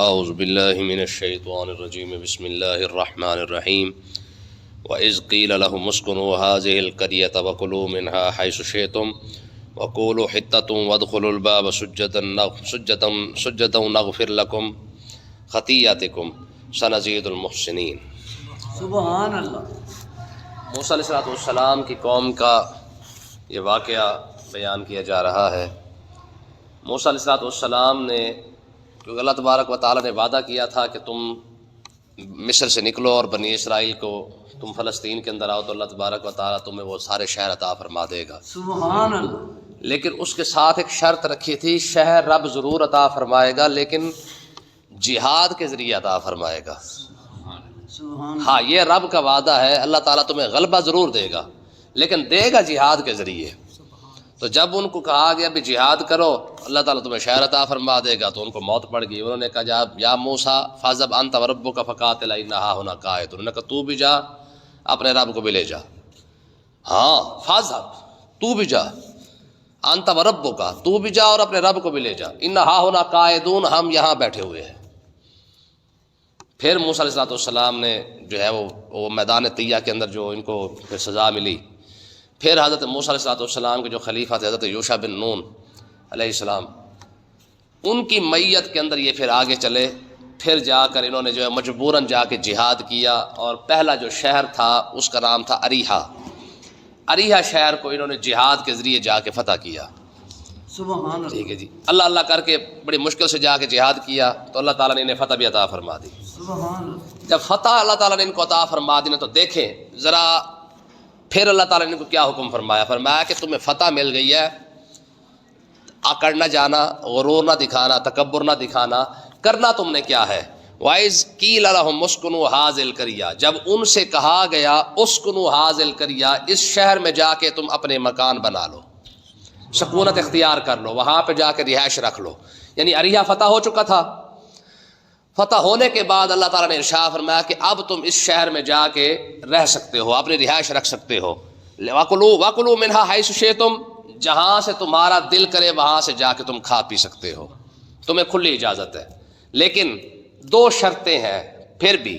اعوذ باللہ من الشیطان الرجیم بسم اللہ الرحمن الرحیم وَإِذْ قِيلَ لَهُمُ اسْكُنُوا هَٰذِهِ الْقَرْيَةَ وَكُلُوا مِنْهَا حَيْثُ شِئْتُمْ وَقُولُوا حِطَّةٌ وَادْخُلُوا الْبَابَ سُجَّدًا نَغْفِرْ لَكُمْ خَطِيئَاتِكُمْ سَنَزِيدُ الْمُحْسِنِينَ۔ سبحان اللہ۔ موسیٰ علیہ السلام کی قوم کا یہ واقعہ بیان کیا جا رہا ہے۔ موسیٰ علیہ السلام نے، کیونکہ اللہ تبارک و تعالیٰ نے وعدہ کیا تھا کہ تم مصر سے نکلو اور بنی اسرائیل کو تم فلسطین کے اندر آؤ تو اللہ تبارک و تعالیٰ تمہیں وہ سارے شہر عطا فرما دے گا۔ سبحان اللہ۔ لیکن اس کے ساتھ ایک شرط رکھی تھی، شہر رب ضرور عطا فرمائے گا لیکن جہاد کے ذریعے عطا فرمائے گا۔ سبحان ہاں، یہ رب کا وعدہ ہے، اللہ تعالیٰ تمہیں غلبہ ضرور دے گا لیکن دے گا جہاد کے ذریعے۔ تو جب ان کو کہا گیا بھی جہاد کرو اللہ تعالیٰ تمہیں شہر عطا فرما دے گا تو ان کو موت پڑ گئی۔ انہوں نے کہا یا موسیٰ فاذهب انت وربک فقاتلا انھا ھاہنا قاعدون، انہوں نے کہا تو بھی جا اپنے رب کو بھی لے جا۔ ہاں، فاذهب تو بھی جا، انت وربک تو بھی جا اور اپنے رب کو بھی لے جا، انھا ھاہنا قاعدون ہم یہاں بیٹھے ہوئے ہیں۔ پھر موسیٰ علیہ السلام نے جو ہے وہ میدان طیہ کے اندر جو ان کو پھر سزا ملی، پھر حضرت موسیٰ علیہ السلام کے جو خلیفہ تھے حضرت یوشع بن نون علیہ السلام، ان کی میت کے اندر یہ پھر آگے چلے، پھر جا کر انہوں نے جو ہے مجبوراً جا کے جہاد کیا اور پہلا جو شہر تھا اس کا نام تھا اریحہ۔ اریحہ شہر کو انہوں نے جہاد کے ذریعے جا کے فتح کیا۔ سبحان اللہ۔ ٹھیک ہے جی، اللہ اللہ کر کے بڑی مشکل سے جا کے جہاد کیا تو اللہ تعالیٰ نے انہیں فتح بھی عطا فرما دی۔ سبحان اللہ۔ جب فتح اللہ تعالیٰ نے ان کو عطا فرما دی نا تو دیکھیں ذرا پھر اللہ تعالیٰ نے ان کو کیا حکم فرمایا، فرمایا کہ تمہیں فتح مل گئی ہے، آکڑ نہ جانا، غرور نہ دکھانا، تکبر نہ دکھانا، کرنا تم نے کیا ہے۔ وَإِذْ قِيلَ لَهُمُ اسْكُنُوا هَٰذِهِ الْقَرْيَةَ، جب ان سے کہا گیا اسْكُنُوا هَٰذِهِ الْقَرْيَةَ، اس شہر میں جا کے تم اپنے مکان بنا لو، سکونت اختیار کر لو، وہاں پہ جا کے رہائش رکھ لو۔ یعنی اریحہ فتح ہو چکا تھا، فتح ہونے کے بعد اللہ تعالیٰ نے ارشاد فرمایا کہ اب تم اس شہر میں جا کے رہ سکتے ہو، اپنی رہائش رکھ سکتے ہو۔ وَكُلُوا مِنْهَا حَيْثُ شِئْتُمْ، جہاں سے تمہارا دل کرے وہاں سے جا کے تم کھا پی سکتے ہو، تمہیں کھلی اجازت ہے۔ لیکن دو شرطیں ہیں پھر بھی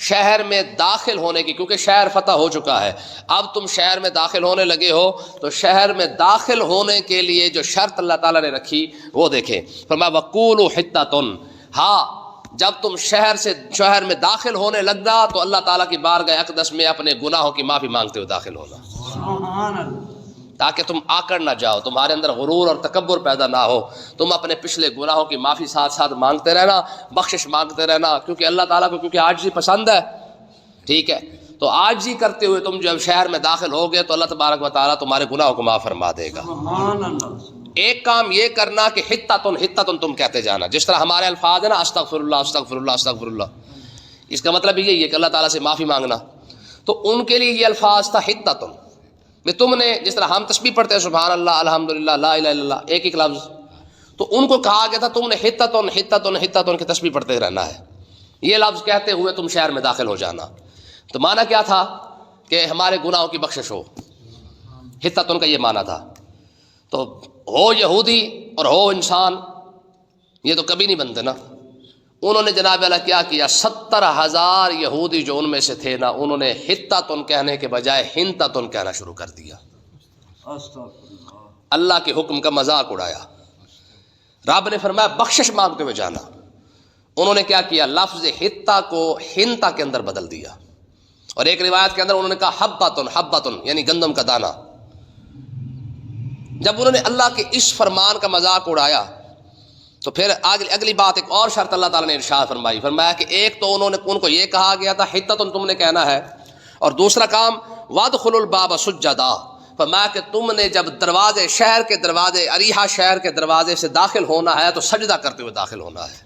شہر میں داخل ہونے کی، کیونکہ شہر فتح ہو چکا ہے، اب تم شہر میں داخل ہونے لگے ہو تو شہر میں داخل ہونے کے لیے جو شرط اللہ تعالیٰ نے رکھی وہ دیکھیں، فرمایا وَقُولُوا حِطَّةٌ، ہاں جب تم شہر میں داخل ہونے لگا تو اللہ تعالیٰ کی بارگاہ اقدس میں اپنے گناہوں کی معافی مانگتے ہوئے داخل ہونا، سبحان اللہ۔ تاکہ تم آکڑ نہ جاؤ، تمہارے اندر غرور اور تکبر پیدا نہ ہو، تم اپنے پچھلے گناہوں کی معافی ساتھ ساتھ مانگتے رہنا، بخشش مانگتے رہنا، کیونکہ اللہ تعالیٰ کو کیونکہ عاجزی پسند ہے۔ ٹھیک ہے، تو عاجزی کرتے ہوئے تم جب شہر میں داخل ہوگے تو اللہ تبارک و تعالیٰ تمہارے گناہوں کو معاف فرما دے گا۔ سبحان اللہ۔ ایک کام یہ کرنا کہ حطتن تم کہتے جانا، جس طرح ہمارے الفاظ ہیں نا استغفر اللہ استغفر اللہ استغفر اللہ، اس کا مطلب یہی ہے کہ اللہ تعالیٰ سے معافی مانگنا۔ تو ان کے لیے یہ الفاظ تھا حطتن، میں تم نے جس طرح ہم تسبیح پڑھتے ہیں سبحان اللہ الحمدللہ لا الہ الا اللہ، ایک ایک لفظ، تو ان کو کہا گیا تھا تم نے حطتن حطتن حطتن کی تسبیح پڑھتے رہنا ہے، یہ لفظ کہتے ہوئے تم شہر میں داخل ہو جانا۔ تو معنی کیا تھا کہ ہمارے گناہوں کی بخشش ہو، حطتن کا یہ معنی تھا۔ تو ہو یہودی اور ہو انسان، یہ تو کبھی نہیں بنتے نا۔ انہوں نے جناب اللہ کیا کیا، 70,000 یہودی جو ان میں سے تھے نا، انہوں نے حطتن کہنے کے بجائے حنتتن کہنا شروع کر دیا، استغفر اللہ۔ اللہ کے حکم کا مذاق اڑایا۔ رب نے فرمایا بخشش مانگتے ہوئے جانا، انہوں نے کیا کیا، لفظ حطہ کو حنتا کے اندر بدل دیا، اور ایک روایت کے اندر انہوں نے کہا حبتن حبتن یعنی گندم کا دانہ۔ جب انہوں نے اللہ کے اس فرمان کا مذاق اڑایا تو پھر اگلی بات ایک اور شرط اللہ تعالیٰ نے ارشاد فرمائی، فرمایا کہ ایک تو ان کو یہ کہا گیا تھا حطتن تم نے کہنا ہے، اور دوسرا کام وادخلوا الباب سجدا، فرمایا کہ تم نے جب دروازے شہر کے دروازے اریحہ شہر کے دروازے سے داخل ہونا ہے تو سجدہ کرتے ہوئے داخل ہونا ہے۔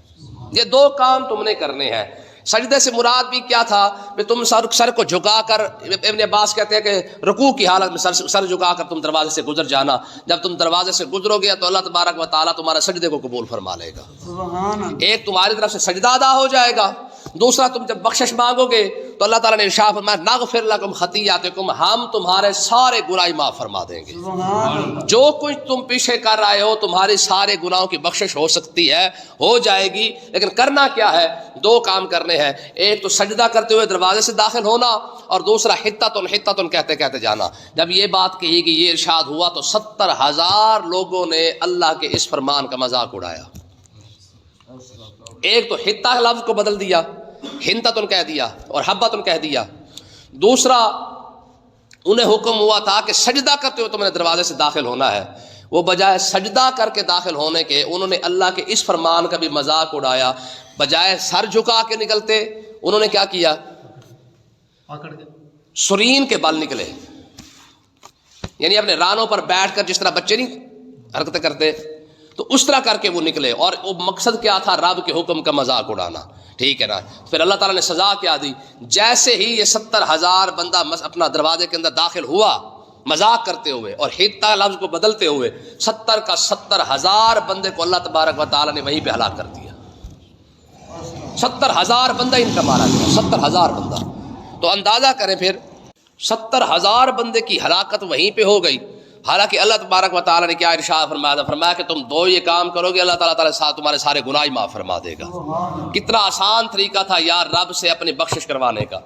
یہ دو کام تم نے کرنے ہیں۔ سجدے سے مراد بھی کیا تھا کہ تم سر کو جھکا کر، ابن عباس کہتے ہیں کہ رکوع کی حالت میں سر جھکا کر تم دروازے سے گزر جانا، جب تم دروازے سے گزرو گے تو اللہ تبارک و تعالیٰ تمہارے سجدے کو قبول فرما لے گا۔ سبحان اللہ۔ ایک تمہاری طرف سے سجدہ ادا ہو جائے گا دوسرا تم جب بخشش مانگو گے تو اللہ تعالیٰ نے ارشاد فرمایا نغفر لکم خطیئاتکم، ہم تمہارے سارے گناہ معاف فرما دیں گے۔ سبحان اللہ، جو کچھ تم پیچھے کر رہے ہو تمہاری سارے گناہوں کی بخشش ہو سکتی ہے، ہو جائے گی، لیکن کرنا کیا ہے؟ دو کام کرنے ہیں، ایک تو سجدہ کرتے ہوئے دروازے سے داخل ہونا، اور دوسرا حتتن کہتے کہتے جانا۔ جب یہ بات کہی کہ یہ ارشاد ہوا تو 70,000 لوگوں نے اللہ کے اس فرمان کا مذاق اڑایا۔ ایک تو حتہ لفظ کو بدل دیا، ہنتتن کہہ دیا اور حبتن کہہ دیا۔ دوسرا انہیں حکم ہوا تھا کہ سجدہ کرتے ہوئے تم نے دروازے سے داخل ہونا ہے، وہ بجائے سجدہ کر کے داخل ہونے کے انہوں نے اللہ کے اس فرمان کا بھی مذاق اڑایا۔ بجائے سر جھکا کے نکلتے انہوں نے کیا کیا؟ سرین کے بل نکلے، یعنی اپنے رانوں پر بیٹھ کر جس طرح بچے نہیں حرکتیں کرتے تو اس طرح کر کے وہ نکلے، اور وہ مقصد کیا تھا؟ رب کے حکم کا مذاق اڑانا، ٹھیک ہے نا۔ پھر اللہ تعالیٰ نے سزا کیا دی؟ جیسے ہی یہ 70,000 بندہ اپنا دروازے کے اندر داخل ہوا مذاق کرتے ہوئے اور حتہ لفظ کو بدلتے ہوئے، 70 کا 70,000 بندے کو اللہ تبارک و تعالیٰ نے وہیں پہ ہلاک کر دیا۔ 70,000 بندہ ان کا مارا گیا، 70,000 بندہ۔ تو اندازہ کریں پھر 70,000 بندے کی ہلاکت وہیں پہ ہو گئی۔ حالانکہ اللہ تبارک و تعالیٰ نے کیا ارشاد فرمایا؟ فرمایا کہ تم دو یہ کام کرو گے اللہ تعالیٰ تمہارے سارے گناہ معاف فرما دے گا۔ کتنا آسان طریقہ تھا یار رب سے اپنی بخشش کروانے کا،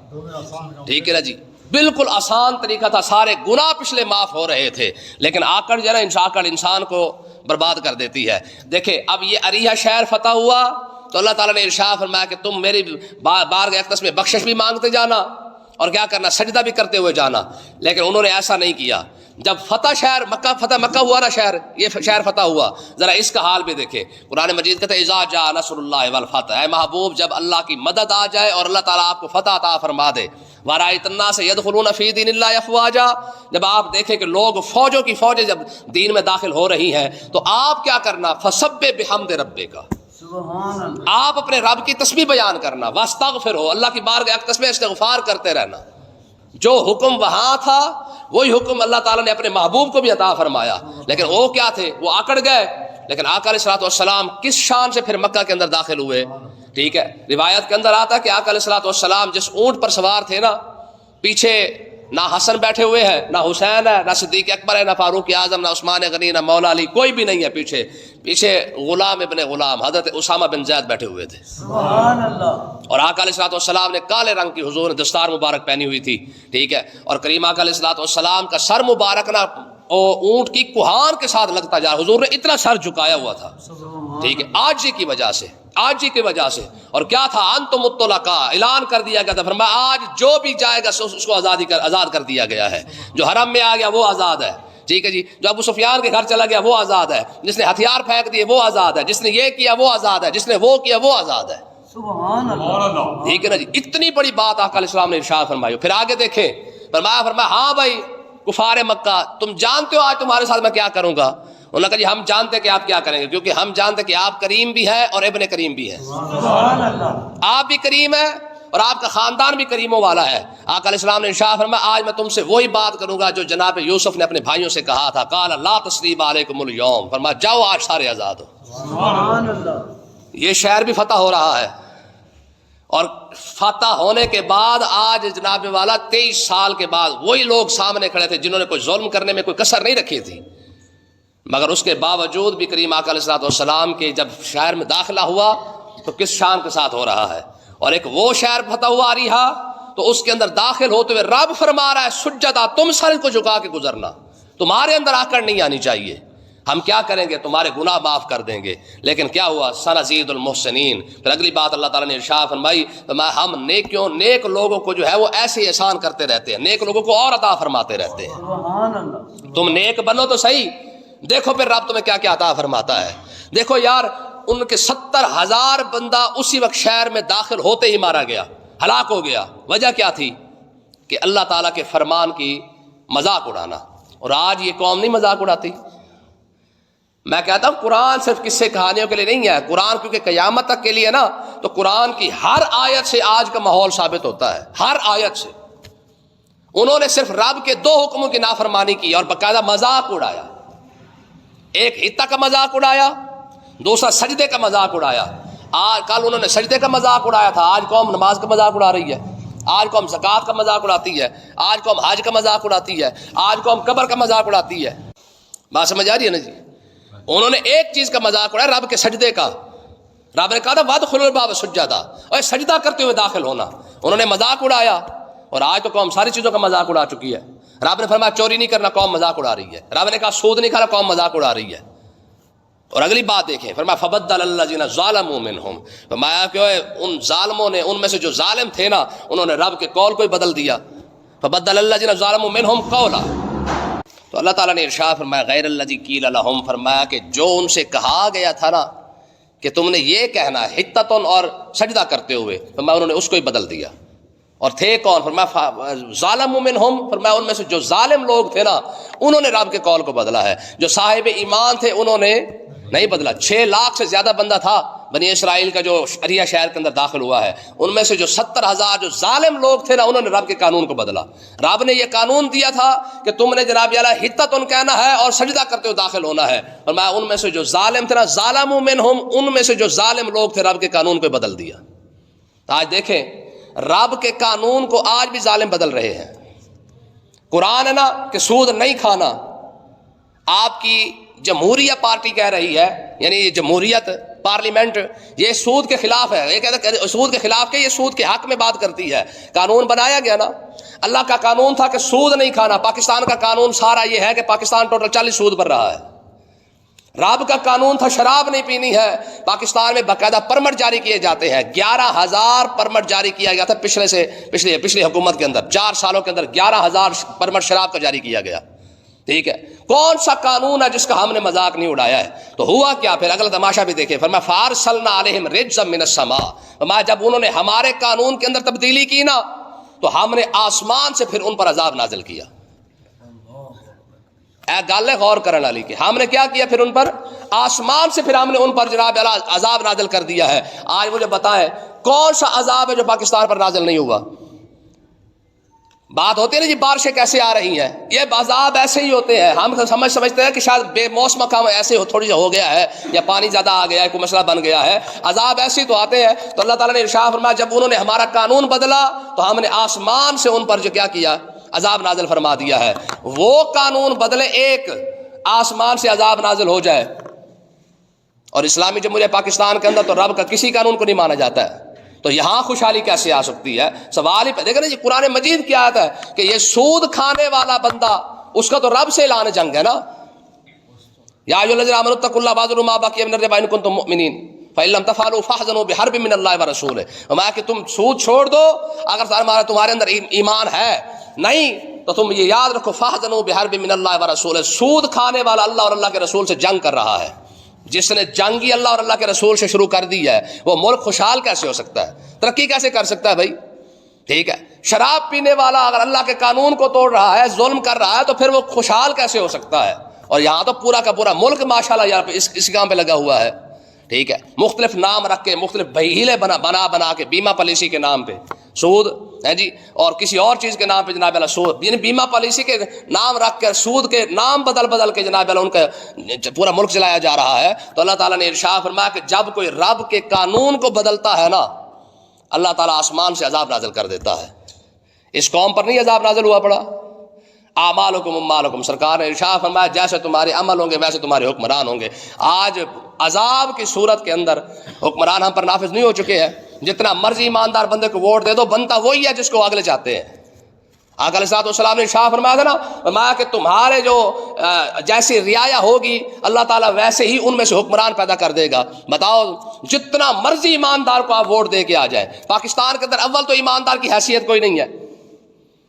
ٹھیک ہے نا جی، بالکل آسان طریقہ تھا، سارے گناہ پچھلے معاف ہو رہے تھے، لیکن آکڑ جو ہے نا انسان کو برباد کر دیتی ہے۔ دیکھیں اب یہ اریحہ شہر فتح ہوا تو اللہ تعالیٰ نے ارشاد فرمایا کہ تم میری بارگاہ اقدس میں بخشش بھی مانگتے جانا اور کیا کرنا؟ سجدہ بھی کرتے ہوئے جانا، لیکن انہوں نے ایسا نہیں کیا۔ جب فتح شہر مکہ ہوا نا، یہ شہر فتح ہوا، ذرا اس کا حال بھی دیکھیں۔ قرآن مجید کہتا ہے اذا جاء نصر اللہ والفتح، اے محبوب جب اللہ کی مدد آ جائے اور اللہ تعالیٰ آپ کو فتح عطا فرما دے، وَرَأَيْتَ النَّاسَ يَدْخُلُونَ فِي دِينِ اللَّهِ أَفْوَاجًا، جب آپ دیکھیں کہ لوگ فوجوں کی فوجیں جب دین میں داخل ہو رہی ہیں تو آپ کیا کرنا؟ فَسَبِّحْ بِحَمْدِ رَبِّكَ، سبحان اللہ، آپ اپنے رب کی تسبیح بیان کرنا، واستغفرہ، اللہ کی بارگاہ اقدس میں استغفار کرتے رہنا۔ جو حکم وہاں تھا وہی حکم اللہ تعالیٰ نے اپنے محبوب کو بھی عطا فرمایا، لیکن وہ کیا تھے؟ وہ آکڑ گئے۔ لیکن آقا علیہ الصلوۃ والسلام کس شان سے پھر مکہ کے اندر داخل ہوئے؟ ٹھیک ہے، روایت کے اندر آتا ہے کہ آقا علیہ الصلوۃ والسلام جس اونٹ پر سوار تھے نا، پیچھے نہ حسن بیٹھے ہوئے ہیں، نہ حسین ہے، نہ صدیق اکبر ہے، نہ فاروق اعظم، نہ عثمان غنی، نہ مولا علی، کوئی بھی نہیں ہے پیچھے غلام ابن غلام حضرت اسامہ بن زید بیٹھے ہوئے تھے۔ سبحان اللہ، اور آقا علیہ الصلوۃ والسلام نے کالے رنگ کی حضور نے دستار مبارک پہنی ہوئی تھی، ٹھیک ہے، اور کریم آقا علیہ الصلوۃ والسلام کا سر مبارک نا اونٹ کی کوہان کے ساتھ لگتا جا، حضور نے اتنا سر جھکایا ہوا تھا، ٹھیک ہے، آجزی کی وجہ سے، آجزی کی وجہ سے۔ اور کیا تھا؟ انتم الطلقاء، اعلان کر دیا گیا تھا، فرمایا آج جو بھی جائے گا اس کو آزاد کر دیا گیا ہے، جو حرم میں آ گیا وہ آزاد ہے، ٹھیک ہے جی، جو ابو سفیان کے گھر چلا گیا وہ آزاد ہے، جس نے ہتھیار پھینک دیے وہ آزاد ہے، جس نے یہ کیا وہ آزاد ہے، جس نے وہ کیا وہ آزاد ہے، سبحان اللہ، ٹھیک ہے نا جی۔ اتنی بڑی بات آقا علیہ السلام نے ارشاد فرمائی۔ پھر آگے دیکھیں، فرمایا ہاں بھائی کفار مکہ تم جانتے ہو آج تمہارے ساتھ میں کیا کروں گا؟ انہوں نے کہا جی ہم جانتے کہ آپ کیا کریں گے، کیونکہ ہم جانتے کہ آپ کریم بھی ہیں اور ابن کریم بھی ہیں، سبحان اللہ، آپ بھی کریم ہیں اور آپ کا خاندان بھی کریموں والا ہے۔ آقا علیہ السلام نے ارشاد فرمایا آج میں تم سے وہی بات کروں گا جو جناب یوسف نے اپنے بھائیوں سے کہا تھا، قال لا تثریب علیکم اليوم، فرمایا جاؤ آج سارے آزاد ہو۔ سبحان اللہ، یہ شہر بھی فتح ہو رہا ہے، اور فتح ہونے کے بعد آج جناب والا 23 سال کے بعد وہی لوگ سامنے کھڑے تھے جنہوں نے کوئی ظلم کرنے میں کوئی کسر نہیں رکھی تھی، مگر اس کے باوجود بھی کریم آقا علیہ الصلوۃ والسلام کے جب شہر میں داخلہ ہوا تو کس شان کے ساتھ ہو رہا ہے۔ اور ایک وہ شہر فتح ہوا اریحہ، تو اس کے اندر داخل ہوتے ہوئے رب فرما رہا ہے سجدہ، تم سر کو جھکا کے گزرنا، تمہارے اندر آکڑ نہیں آنی چاہیے، ہم کیا کریں گے؟ تمہارے گناہ معاف کر دیں گے۔ لیکن کیا ہوا؟ سنزید المحسنین۔ پھر اگلی بات اللہ تعالیٰ نے ارشاد فرمائی، ہم نیک لوگوں کو جو ہے وہ ایسے احسان کرتے رہتے ہیں، نیک لوگوں کو اور عطا فرماتے رہتے ہیں۔ سبحان اللہ، تم نیک بنو تو صحیح، دیکھو پھر رب تمہیں کیا کیا عطا فرماتا ہے۔ دیکھو یار ان کے 70,000 بندہ اسی وقت شہر میں داخل ہوتے ہی مارا گیا، ہلاک ہو گیا۔ وجہ کیا تھی؟ کہ اللہ تعالیٰ کے فرمان کی مذاق اڑانا۔ اور آج یہ قوم نہیں مذاق اڑاتی۔ میں کہتا ہوں قرآن صرف قصے کہانیوں کے لیے نہیں ہے، قرآن کیونکہ قیامت تک کے لیے نا، تو قرآن کی ہر آیت سے آج کا ماحول ثابت ہوتا ہے، ہر آیت سے۔ انہوں نے صرف رب کے 2 حکموں کی نافرمانی کی اور باقاعدہ مذاق ایک حتہ کا مذاق اڑایا، دوسرا سجدے کا مذاق اڑایا۔ آج کل انہوں نے سجدے کا مذاق اڑایا تھا، آج قوم نماز کا مذاق اڑا رہی ہے، آج قوم زکوٰۃ کا مذاق اڑاتی ہے، آج قوم حج کا مذاق اڑاتی ہے، آج قوم قبر کا مذاق اڑاتی ہے. بات سمجھ آ رہی ہے نا جی؟ انہوں نے ایک چیز کا مذاق اڑایا، رب کے سجدے کا. رب نے کہا تھا وادخلوا الباب سجدا، اور سجدہ کرتے ہوئے داخل ہونا. انہوں نے مذاق اڑایا، اور آج تو قوم ساری چیزوں کا مذاق اڑا چکی ہے. رب نے فرمایا چوری نہیں کرنا، قوم مذاق اڑا رہی ہے. رب نے کہا سود نہیں کھانا، قوم مذاق اڑا رہی ہے. اور اگلی بات دیکھیں، فرمایا فبدل الذین ظلموا منہم، فرمایا کہ ان ظالموں نے، ان میں سے جو ظالم تھے نا، انہوں نے رب کے قول کو ہی بدل دیا. فبدل الذین ظلموا منہم قولا، تو اللہ تعالیٰ نے ارشاد فرمایا غیر الذی قیل لہم، فرمایا کہ جو ان سے کہا گیا تھا نا کہ تم نے یہ کہنا ہے حتتن اور سجدہ کرتے ہوئے، فرمایا انہوں نے اس کو ہی بدل دیا. اور تھے کون؟ فرمایا ظالموا منہم، فرمایا ان میں سے جو ظالم لوگ تھے نا انہوں نے رب کے قول کو بدلا ہے. جو صاحب ایمان تھے انہوں نے نہیں بدلا. 6 لاکھ سے زیادہ بندہ تھا بنی اسرائیل کا جو اریا شہر کے اندر داخل ہوا ہے، ان میں سے جو 70,000 جو ظالم لوگ تھے نا انہوں نے رب کے قانون کو بدلا. رب نے یہ قانون دیا تھا کہ تم نے جناب اعلیٰ حتتن کہنا ہے اور سجدہ کرتے ہوئے داخل ہونا ہے، اور میں ان میں سے جو ظالم تھے نا ظالموا منہم، ان میں سے جو ظالم لوگ تھے رب کے قانون کو بدل دیا. آج دیکھیں رب کے قانون کو آج بھی ظالم بدل رہے ہیں. قرآن ہے نا کہ سود نہیں کھانا، آپ کی جمہوریہ پارٹی کہہ رہی ہے، یعنی یہ جمہوریت پارلیمنٹ یہ سود کے خلاف ہے. یہ کہتا ہے سود کے خلاف کہ یہ سود کے حق میں بات کرتی ہے. قانون بنایا گیا نا، اللہ کا قانون تھا کہ سود نہیں کھانا. پاکستان کا قانون سارا یہ ہے کہ پاکستان ٹوٹل 40 سود پر رہا ہے. رب کا قانون تھا شراب نہیں پینی ہے. پاکستان میں باقاعدہ پرمٹ جاری کیے جاتے ہیں. 11,000 پرمٹ جاری کیا گیا تھا پچھلی حکومت کے اندر. 4 سالوں کے اندر 11,000 پرمٹ شراب کا جاری کیا گیا. ٹھیک ہے، کون سا قانون ہے جس کا ہم نے مذاق نہیں اڑایا ہے؟ تو ہوا کیا پھر؟ اگلا تماشا بھی دیکھیں. فرمایا فارسلنا علیہم رجزا من السماء، فرمایا جب انہوں نے ہمارے قانون کے اندر تبدیلی کی نا تو ہم نے آسمان سے پھر ان پر عذاب نازل کیا. اے گل ہے غور کرنے والی کہ ہم نے کیا کیا؟ پھر ان پر آسمان سے پھر ہم نے ان پر جناب عذاب نازل کر دیا ہے. آج مجھے بتائیں کون سا عذاب ہے جو پاکستان پر نازل نہیں ہوا؟ بات ہوتی ہے نا جی بارشیں کیسے آ رہی ہیں، یہ عذاب ایسے ہی ہوتے ہیں. ہم سمجھتے ہیں کہ شاید بے موسم کام ایسے تھوڑی ہو گیا ہے یا پانی زیادہ آ گیا ہے، کوئی مسئلہ بن گیا ہے. عذاب ایسے ہی تو آتے ہیں. تو اللہ تعالیٰ نے ارشاد فرمایا جب انہوں نے ہمارا قانون بدلا تو ہم نے آسمان سے ان پر جو کیا کیا؟ عذاب نازل فرما دیا ہے. وہ قانون بدلے، ایک آسمان سے عذاب نازل ہو جائے، اور اسلامی جمہوریہ پاکستان کے اندر تو رب کا کسی قانون کو نہیں مانا جاتا ہے. تو یہاں خوشحالی کیسے آ سکتی ہے؟ سوال ہی دیکھیں نا جی قرآن مجید کیا آتا ہے کہ یہ سود کھانے والا بندہ اس کا تو رب سے اعلان جنگ ہے نا. یا ایھا الذین آمنوا اتقوا اللہ واذروا ما بقی من الربا ان کنتم مؤمنین فإن لم تفعلوا فاحذروا بحرب من اللہ ورسولہ. فرمایا کہ تم سود چھوڑ دو اگر تمہارے اندر ایمان ہے، نہیں تو تم یہ یاد رکھو فاحذروا بحرب من اللہ ورسولہ. سود کھانے والا اللہ اور اللہ کے رسول سے جنگ کر رہا ہے. جس نے جنگ ہی اللہ اور اللہ کے رسول سے شروع کر دی ہے وہ ملک خوشحال کیسے ہو سکتا ہے؟ ترقی کیسے کر سکتا ہے بھائی؟ ٹھیک ہے، شراب پینے والا اگر اللہ کے قانون کو توڑ رہا ہے، ظلم کر رہا ہے، تو پھر وہ خوشحال کیسے ہو سکتا ہے؟ اور یہاں تو پورا کا پورا ملک ماشاءاللہ یہاں پہ اس کام پہ لگا ہوا ہے. ٹھیک ہے، مختلف نام رکھ کے، مختلف بہیلے بنا کے، بیمہ پالیسی کے نام پہ سود ہے جی، اور کسی اور چیز کے نام پہ جناب اللہ سود، یعنی بیمہ پالیسی کے نام رکھ کر سود کے نام بدل کے جناب اللہ ان کا پورا ملک چلایا جا رہا ہے. تو اللہ تعالیٰ نے ارشاد فرمایا کہ جب کوئی رب کے قانون کو بدلتا ہے نا اللہ تعالیٰ آسمان سے عذاب نازل کر دیتا ہے. اس قوم پر نہیں عذاب نازل ہوا پڑا؟ اعمالکم اموالکم، سرکار نے ارشاد فرمایا جیسے تمہارے عمل ہوں گے ویسے تمہارے حکمران ہوں گے. آج عذاب کی صورت کے اندر حکمران ہم پر نافذ نہیں ہو چکے ہیں. جتنا مرضی ایماندار بندے کو ووٹ دے دو، بنتا وہی ہے جس کو اگلے چاہتے ہیں. آقا علیہ الصلوۃ والسلام نے ارشاد فرمایا تھا نا، فرمایا کہ تمہارے جو جیسی رعایا ہوگی اللہ تعالیٰ ویسے ہی ان میں سے حکمران پیدا کر دے گا. بتاؤ جتنا مرضی ایماندار کو آپ ووٹ دے کے آ جائیں، پاکستان کے اندر اول تو ایماندار کی حیثیت کوئی نہیں ہے.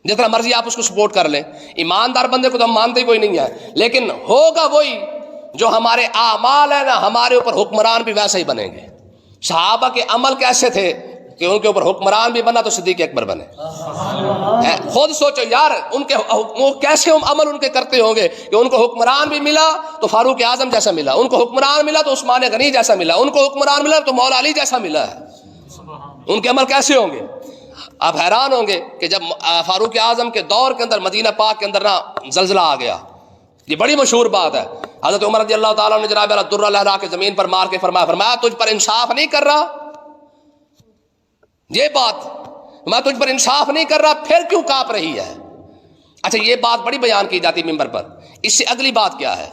جتنا مرضی آپ اس کو سپورٹ کر لیں، ایماندار بندے کو تو ہم مانتے ہی کوئی نہیں ہے. لیکن ہوگا وہی جو ہمارے اعمال ہیں نا، ہمارے اوپر حکمران بھی ویسے ہی بنیں گے. صحابہ کے عمل کیسے تھے کہ ان کے اوپر حکمران بھی بنا تو صدیق اکبر بنے. خود سوچو یار ان کے کیسے عمل ان کے کرتے ہوں گے کہ ان کو حکمران بھی ملا تو فاروق اعظم جیسا ملا، ان کو حکمران ملا تو عثمان غنی جیسا ملا، ان کو حکمران ملا تو مولا علی جیسا ملا ہے. ان کے عمل کیسے ہوں گے؟ آپ حیران ہوں گے کہ جب فاروق اعظم کے دور کے اندر مدینہ پاک کے اندر نا زلزلہ آ گیا یہ بڑی مشہور بات ہے. حضرت عمر رضی اللہ تعالیٰ نے جناب والا درہ لہرا کے زمین پر مار کے فرمایا تجھ پر انصاف نہیں کر رہا. یہ بات میں تجھ پر انصاف نہیں کر رہا، پھر کیوں کانپ رہی ہے؟ اچھا یہ بات بڑی بیان کی جاتی ممبر پر. اس سے اگلی بات کیا ہے؟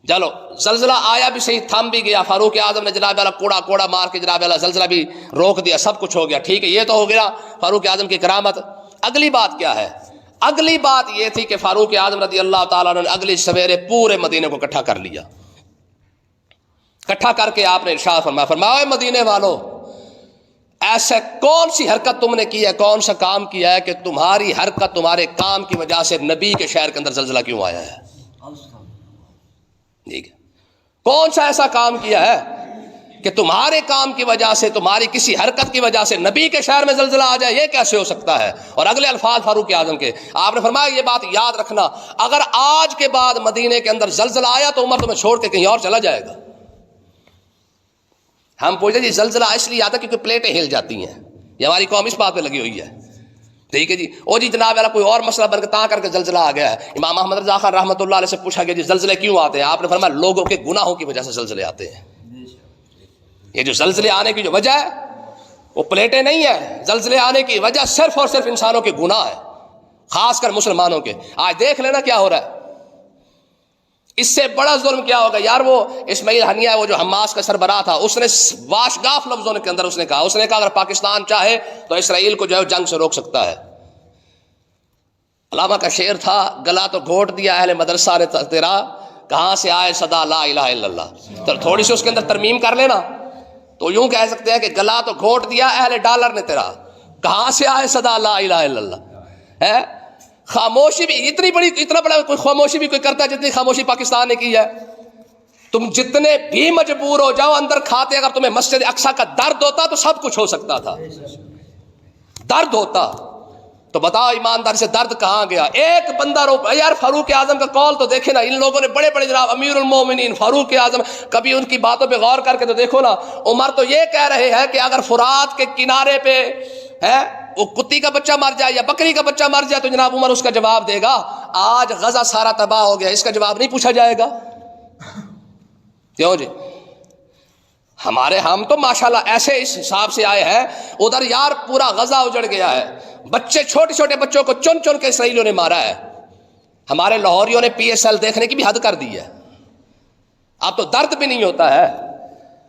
چلو زلزلہ آیا بھی صحیح، تھم بھی گیا، فاروق اعظم نے جناب والا کوڑا مار کے جناب والا زلزلہ بھی روک دیا، سب کچھ ہو گیا، ٹھیک ہے، یہ تو ہو گیا فاروق اعظم کی کرامت. اگلی بات کیا ہے؟ اگلی بات یہ تھی کہ فاروق اعظم رضی اللہ تعالیٰ نے اگلی سویرے پورے مدینے کو اکٹھا کر لیا. اکٹھا کر کے آپ نے ارشاد فرمایا مدینے والوں، ایسے کون سی حرکت تم نے کی ہے، کون سا کام کیا ہے کہ تمہاری حرکت، تمہارے کام کی وجہ سے نبی کے شہر کے اندر زلزلہ کیوں آیا ہے؟ ٹھیک ہے، کون سا ایسا کام کیا ہے کہ تمہارے کام کی وجہ سے، تمہاری کسی حرکت کی وجہ سے نبی کے شہر میں زلزلہ آ جائے؟ یہ کیسے ہو سکتا ہے؟ اور اگلے الفاظ فاروق اعظم کے، آپ نے فرمایا یہ بات یاد رکھنا، اگر آج کے بعد مدینے کے اندر زلزلہ آیا تو عمر تمہیں چھوڑ کے کہیں اور چلا جائے گا. ہم پوچھتے جی زلزلہ اس لیے آتا کیونکہ پلیٹیں ہل جاتی ہیں، یہ ہماری قوم اس بات پہ لگی ہوئی ہے. ٹھیک ہے جی، او جی جناب والا کوئی اور مسئلہ بن کے کر کے زلزلہ آ گیا ہے. امام احمد رضا خان رحمۃ اللہ علیہ سے پوچھا گیا جی زلزلے کیوں آتے ہیں؟ آپ نے فرمایا لوگوں کے گناہوں کی وجہ سے زلزلے آتے ہیں. یہ جو زلزلے آنے کی جو وجہ ہے وہ پلیٹیں نہیں ہے، زلزلے آنے کی وجہ صرف اور صرف انسانوں کے گناہ ہے، خاص کر مسلمانوں کے. آج دیکھ لینا کیا ہو رہا ہے. اس سے بڑا ظلم کیا ہوگا یار؟ وہ اسماعیل ہنیہ وہ جو حماس کا سربراہ تھا، اس نے واشگاف لفظوں کے اندر اس نے کہا اگر پاکستان چاہے تو اسرائیل کو جو ہے جنگ سے روک سکتا ہے. علامہ کا شعر تھا، گلا تو گھونٹ دیا اہل مدرسہ نے تیرا، کہاں سے آئے صدا لا الہ الا اللہ. تو تھوڑی سی اس کے اندر ترمیم کر لینا تو یوں کہہ سکتے ہیں کہ گلا تو گھونٹ دیا اہل ڈالر نے تیرا، کہاں سے آئے صدا لا الہ الا اللہ. ہے خاموشی بھی اتنا بڑا کوئی خاموشی بھی کوئی کرتا ہے جتنی خاموشی پاکستان نے کی ہے. تم جتنے بھی مجبور ہو جاؤ اندر کھاتے، اگر تمہیں مسجد اقصیٰ کا درد ہوتا تو سب کچھ ہو سکتا تھا. درد ہوتا تو بتاؤ ایماندار سے درد کہاں گیا؟ ایک بندہ یار فاروق اعظم کا قول تو دیکھے نا، ان لوگوں نے بڑے بڑے جناب امیر المومنین فاروق اعظم، کبھی ان کی باتوں پہ غور کر کے تو دیکھو نا. عمر تو یہ کہہ رہے ہیں کہ اگر فرات کے کنارے پہ ہے وہ کتی کا بچہ مر جائے یا بکری کا بچہ مر جائے تو جناب عمر اس کا جواب دے گا. آج غزہ سارا تباہ ہو گیا، اس کا جواب نہیں پوچھا جائے گا؟ کیوں جی؟ ہم تو ماشاءاللہ ایسے اس حساب سے آئے ہیں، ادھر یار پورا غزہ اجڑ گیا ہے، بچے چھوٹے چھوٹے بچوں کو چن چن کے اسرائیلیوں نے مارا ہے. ہمارے لاہوریوں نے PSL دیکھنے کی بھی حد کر دی ہے، اب تو درد بھی نہیں ہوتا ہے.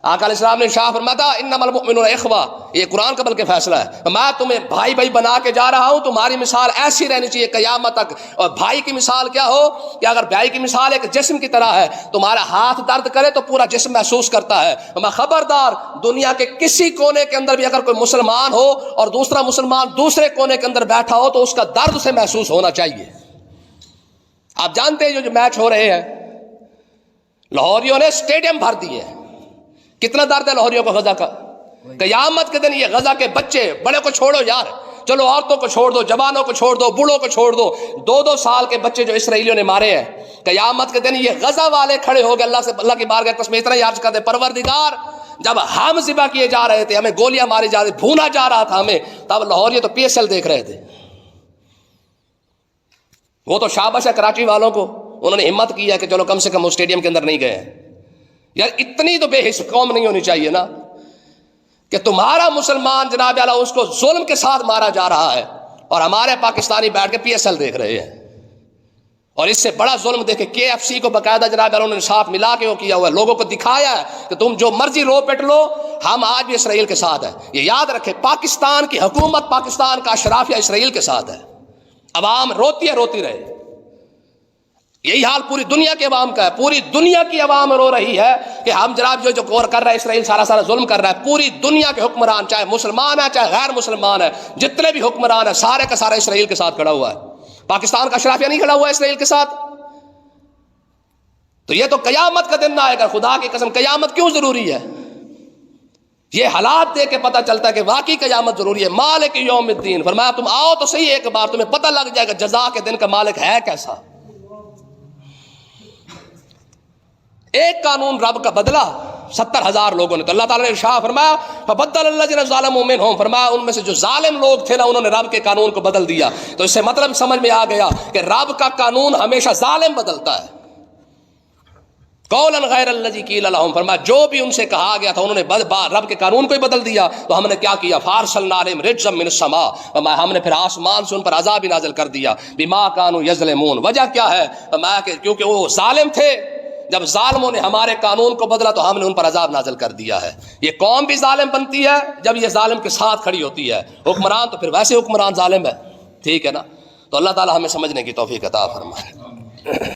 آقا علیہ السلام نے شاہ فرمایا انما المؤمنون اخوہ، یہ قرآن کا بلکہ فیصلہ ہے. میں تمہیں بھائی بھائی بنا کے جا رہا ہوں، تمہاری مثال ایسی رہنی چاہیے قیامت تک. اور بھائی کی مثال کیا ہو کہ اگر بھائی کی مثال ایک جسم کی طرح ہے، تمہارا ہاتھ درد کرے تو پورا جسم محسوس کرتا ہے. میں خبردار دنیا کے کسی کونے کے اندر بھی اگر کوئی مسلمان ہو اور دوسرا مسلمان دوسرے کونے کے اندر بیٹھا ہو تو اس کا درد اسے محسوس ہونا چاہیے. آپ جانتے ہیں جو میچ ہو رہے ہیں لاہوریوں نے اسٹیڈیم بھر دیے، کتنا درد ہے لاہوریوں کو غزہ کا. قیامت کے دن یہ غزہ کے بچے، بڑے کو چھوڑو یار، چلو عورتوں کو چھوڑ دو، جوانوں کو چھوڑ دو، بوڑھوں کو چھوڑ دو، 2-2 سال کے بچے جو اسرائیلیوں نے مارے ہیں، قیامت کے دن یہ غزہ والے کھڑے ہو گئے اللہ کی بارگاہ قسم اتنا ہی عرض کرتے پروردگار جب ہم ذبح کیے جا رہے تھے، ہمیں گولیاں ماری جا رہی، بھونا جا رہا تھا ہمیں، تب لاہوریے تو PSL دیکھ رہے تھے. وہ تو شاباش ہے کراچی والوں کو، انہوں نے ہمت کی ہے کہ چلو کم سے کم وہ اسٹیڈیم کے اندر نہیں گئے. یار اتنی تو بے حس قوم نہیں ہونی چاہیے نا کہ تمہارا مسلمان جناب اعلیٰ اس کو ظلم کے ساتھ مارا جا رہا ہے اور ہمارے پاکستانی بیٹھ کے PSL دیکھ رہے ہیں. اور اس سے بڑا ظلم دیکھے KFC کو باقاعدہ جناب اعلیٰ انہوں نے ساتھ ملا کے وہ کیا ہوا ہے، لوگوں کو دکھایا ہے کہ تم جو مرضی رو پٹ لو، ہم آج بھی اسرائیل کے ساتھ ہیں. یہ یاد رکھے پاکستان کی حکومت، پاکستان کا اشرافیہ اسرائیل کے ساتھ ہے. عوام روتی ہے، روتی رہے. یہی حال پوری دنیا کے عوام کا ہے، پوری دنیا کی عوام رو رہی ہے کہ ہم جناب جو غور کر رہا ہے اسرائیل سارا ظلم کر رہا ہے. پوری دنیا کے حکمران، چاہے مسلمان ہے چاہے غیر مسلمان ہے، جتنے بھی حکمران ہیں سارے کا سارا اسرائیل کے ساتھ کھڑا ہوا ہے. پاکستان کا اشرافیہ نہیں کھڑا ہوا ہے اسرائیل کے ساتھ. تو یہ تو قیامت کا دن نہ آئے گا. خدا کی قسم قیامت کیوں ضروری ہے؟ یہ حالات دیکھ کے پتہ چلتا ہے کہ واقعی قیامت ضروری ہے. مالک یوم الدین، فرمایا تم آؤ تو صحیح ایک بار، تمہیں پتہ لگ جائے گا جزا کے دن کا مالک ہے کیسا. ایک قانون رب کا بدلا 70,000 لوگوں نے. تو اللہ تعالیٰ نے ارشاد فرمایا فبدل الذین ظلموا منہم، فرمایا ان میں سے جو ظالم لوگ تھے نا انہوں نے رب کے قانون کو بدل دیا. تو اس سے مطلب سمجھ میں آ گیا کہ رب کا قانون ہمیشہ ظالم بدلتا ہے. قولا غیر الذی قیل لہم، فرمایا جو بھی ان سے کہا گیا تھا انہوں نے رب کے قانون کو ہی بدل دیا. تو ہم نے کیا کیا؟ فارسلنا علیہم رجزا من السماء، فرمایا ہم نے پھر آسمان سے ان پر عذاب ہی نازل کر دیا. بما کانوا یظلمون، وجہ کیا ہے؟ فرمایا کہ کیونکہ وہ ظالم تھے. جب ظالموں نے ہمارے قانون کو بدلا تو ہم نے ان پر عذاب نازل کر دیا ہے. یہ قوم بھی ظالم بنتی ہے جب یہ ظالم کے ساتھ کھڑی ہوتی ہے. حکمران تو پھر ویسے حکمران ظالم ہے. ٹھیک ہے نا؟ تو اللہ تعالی ہمیں سمجھنے کی توفیق عطا فرمائے.